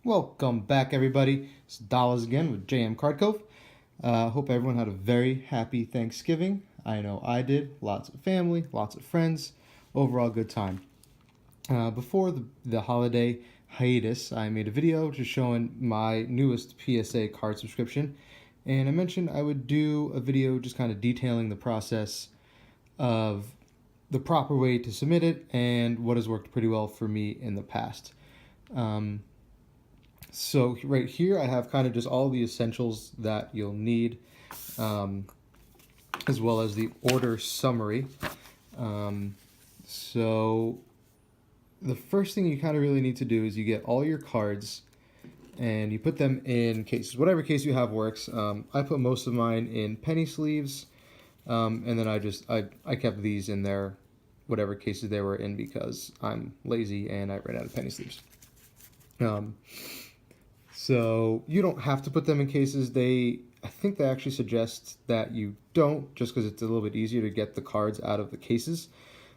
Welcome back, everybody. It's Dallas again with JM Card Cove. Hope everyone had a very happy Thanksgiving. I know I did. Lots of family, lots of friends. Overall, good time. Before the holiday hiatus, I made a video just showing my newest PSA card subscription. And I mentioned I would do a video just kind of detailing the process of the proper way to submit it and what has worked pretty well for me in the past. So right here I have kind of just all the essentials that you'll need, um, as well as the order summary. So the first thing you kind of really need to do is you get all your cards and you put them in cases. Whatever case you have works. I put most of mine in penny sleeves, and then I kept these in there, whatever cases they were in, because I'm lazy and I ran out of penny sleeves. So you don't have to put them in cases. I think they actually suggest that you don't, just because it's a little bit easier to get the cards out of the cases,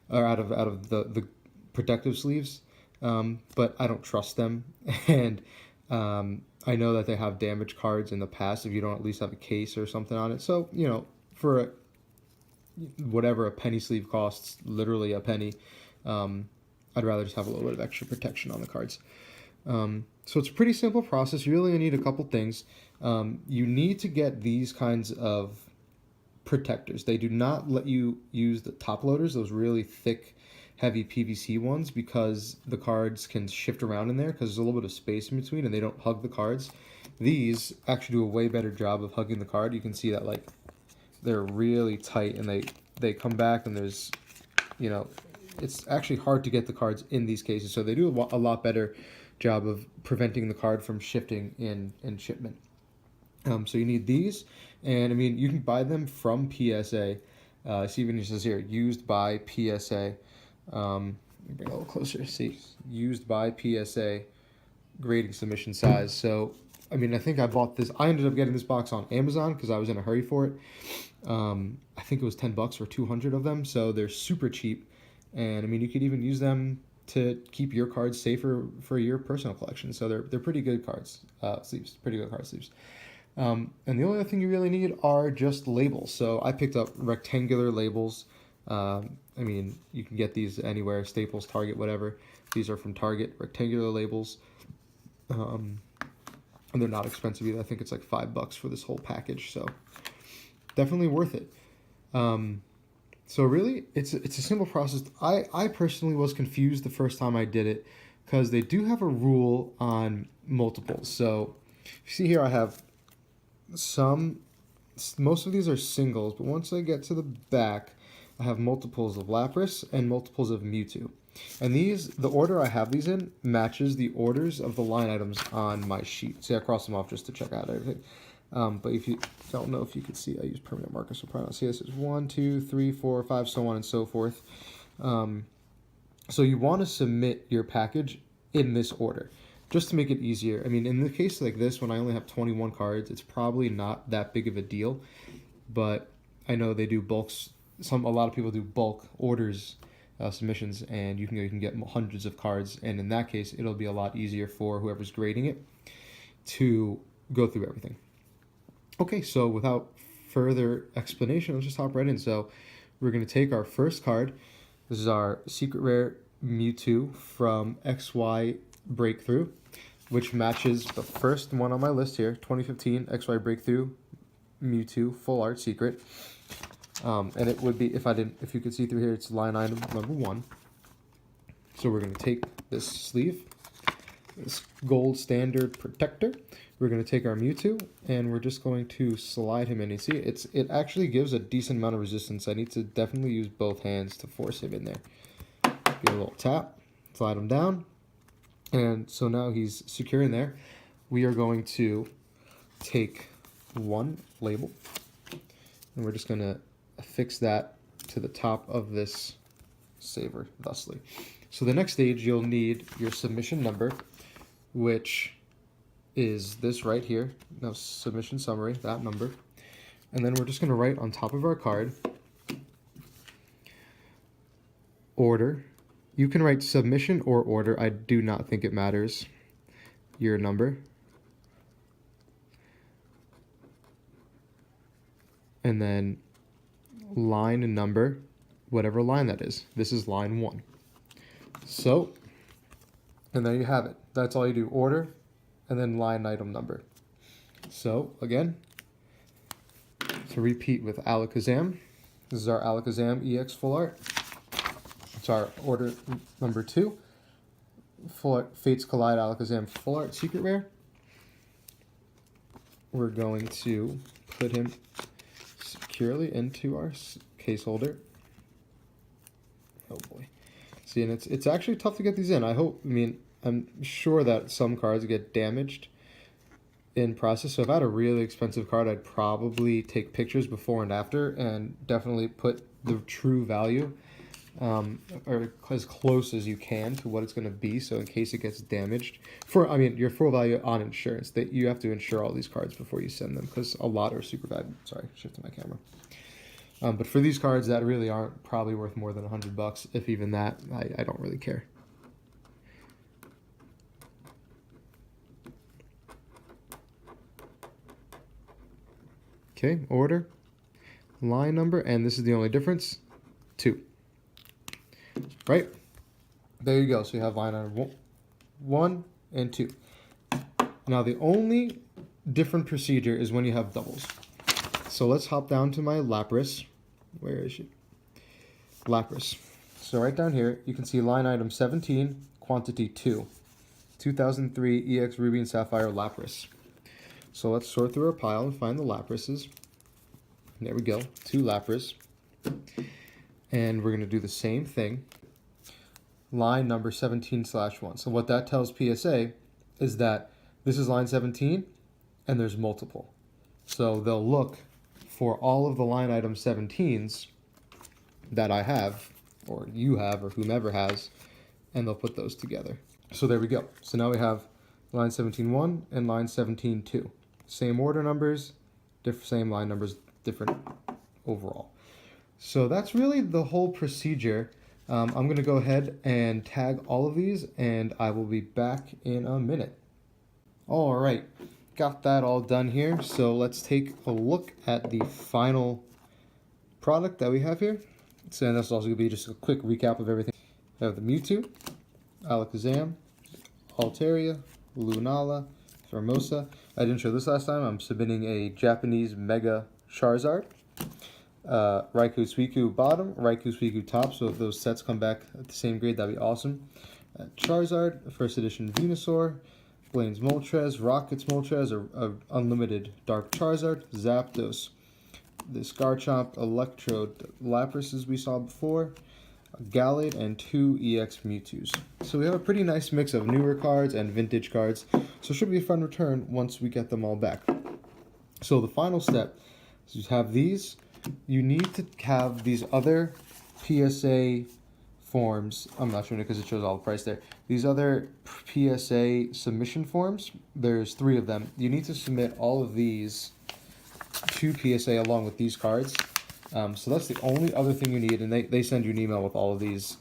or out of the protective sleeves. But I don't trust them, and I know that they have damaged cards in the past if you don't at least have a case or something on it. So for whatever a penny sleeve costs, literally a penny, I'd rather just have a little bit of extra protection on the cards. So it's a pretty simple process. You really need a couple things. You need to get these kinds of protectors. They do not let you use the top loaders, those really thick, heavy PVC ones, because the cards can shift around in there because there's a little bit of space in between and they don't hug the cards. These actually do a way better job of hugging the card. You can see that they're really tight and they come back, and there's, it's actually hard to get the cards in these cases. So they do a lot better job of preventing the card from shifting in shipment. So you need these, and I mean, you can buy them from PSA. See, even it says here, used by PSA. Let me bring it a little closer. See, used by PSA, grading submission size. So, I mean, I think I bought this. I ended up getting this box on Amazon because I was in a hurry for it. I think it was $10 for 200 of them, so they're super cheap. And I mean, you could even use them to keep your cards safer for your personal collection. So they're pretty good cards, sleeves, pretty good card sleeves. And the only other thing you really need are just labels. So I picked up rectangular labels. I mean, you can get these anywhere, Staples, Target, whatever. These are from Target, rectangular labels. And they're not expensive either. I think it's like $5 for this whole package. So definitely worth it. So really, it's a simple process. I personally was confused the first time I did it because they do have a rule on multiples. So you see here I have most of these are singles, but once I get to the back, I have multiples of Lapras and multiples of Mewtwo. And the order I have these in matches the orders of the line items on my sheet. See, I crossed them off just to check out everything. But if you don't know if you can see, I use permanent markers, so probably not see this. It's 1, 2, 3, 4, 5, so on and so forth. So you want to submit your package in this order, just to make it easier. I mean, in the case like this, when I only have 21 cards, it's probably not that big of a deal. But I know they do bulks. A lot of people do bulk orders, submissions, and you can get hundreds of cards. And in that case, it'll be a lot easier for whoever's grading it to go through everything. Okay, so without further explanation, let's just hop right in. So we're going to take our first card. This is our Secret Rare Mewtwo from XY Breakthrough, which matches the first one on my list here, 2015 XY Breakthrough Mewtwo Full Art Secret. And it would be, if you could see through here, it's line item number 1. So we're going to take this sleeve, this gold standard protector. We're going to take our Mewtwo, and we're just going to slide him in. You see, it actually gives a decent amount of resistance. I need to definitely use both hands to force him in there. Give a little tap, slide him down, and so now he's secure in there. We are going to take one label, and we're just going to affix that to the top of this saver thusly. So the next stage, you'll need your submission number, which is this right here. Now, submission summary, that number. And then we're just going to write on top of our card, order. You can write submission or order. I do not think it matters. your number, and then line and number, whatever line that is. This is line 1. So, and there you have it. That's all you do, order, and then line item number. So, again, to repeat with Alakazam, this is our Alakazam EX Full Art. It's our order number 2. Full Art Fates Collide Alakazam Full Art Secret Rare. We're going to put him securely into our case holder. Oh boy. See, and it's actually tough to get these in. I'm sure that some cards get damaged in process. So if I had a really expensive card, I'd probably take pictures before and after and definitely put the true value or as close as you can to what it's going to be. So in case it gets damaged, your full value on insurance, that you have to insure all these cards before you send them, because a lot are super bad. Sorry, shifting my camera. But for these cards that really aren't probably worth more than $100, if even that, I don't really care. Okay, order, line number, and this is the only difference, 2. Right? There you go. So you have line number 1 and 2. Now the only different procedure is when you have doubles. So let's hop down to my Lapras. Where is she? Lapras. So right down here, you can see line item 17, quantity 2. 2003 EX Ruby and Sapphire Lapras. So let's sort through our pile and find the Laprases. There we go, 2 Lapras. And we're going to do the same thing. Line number 17/1. So what that tells PSA is that this is line 17 and there's multiple. So they'll look for all of the line item 17s that I have, or you have, or whomever has, and they'll put those together. So there we go. So now we have line 17-1 and line 17-2. Same order numbers, same line numbers, different overall. So that's really the whole procedure. I'm going to go ahead and tag all of these, and I will be back in a minute. All right, got that all done here. So let's take a look at the final product that we have here. So this is also going to be just a quick recap of everything. We have the Mewtwo, Alakazam, Altaria, Lunala, Formosa. I didn't show this last time. I'm submitting a Japanese Mega Charizard. Raikou Suicune bottom, Raikou Suicune top, so if those sets come back at the same grade, that'd be awesome. Charizard, first edition Venusaur, Blaine's Moltres, Rocket's Moltres, a unlimited Dark Charizard, Zapdos, this Garchomp, Electrode, Lapras as we saw before, Gallade, and 2 EX Mewtwo's. So we have a pretty nice mix of newer cards and vintage cards, so it should be a fun return once we get them all back. So the final step is you have these. You need to have these other PSA forms. I'm not showing it because it shows all the price there. These other PSA submission forms, there's 3 of them. You need to submit all of these to PSA along with these cards. So that's the only other thing you need, and they send you an email with all of these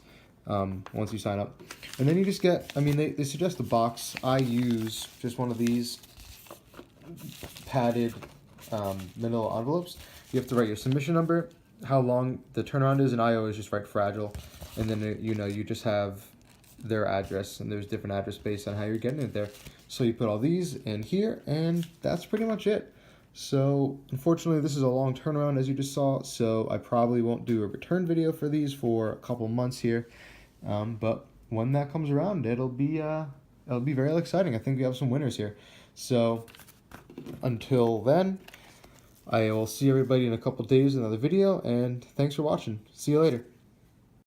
once you sign up. And then you just get, they suggest a box. I use just one of these padded manila envelopes. You have to write your submission number, how long the turnaround is, and I always just write fragile. And then, you just have their address, and there's different address based on how you're getting it there. So you put all these in here, and that's pretty much it. So, unfortunately, this is a long turnaround, as you just saw, so I probably won't do a return video for these for a couple months here. But when that comes around, it'll be very exciting. I think we have some winners here. So, until then, I will see everybody in a couple days in another video, and thanks for watching. See you later.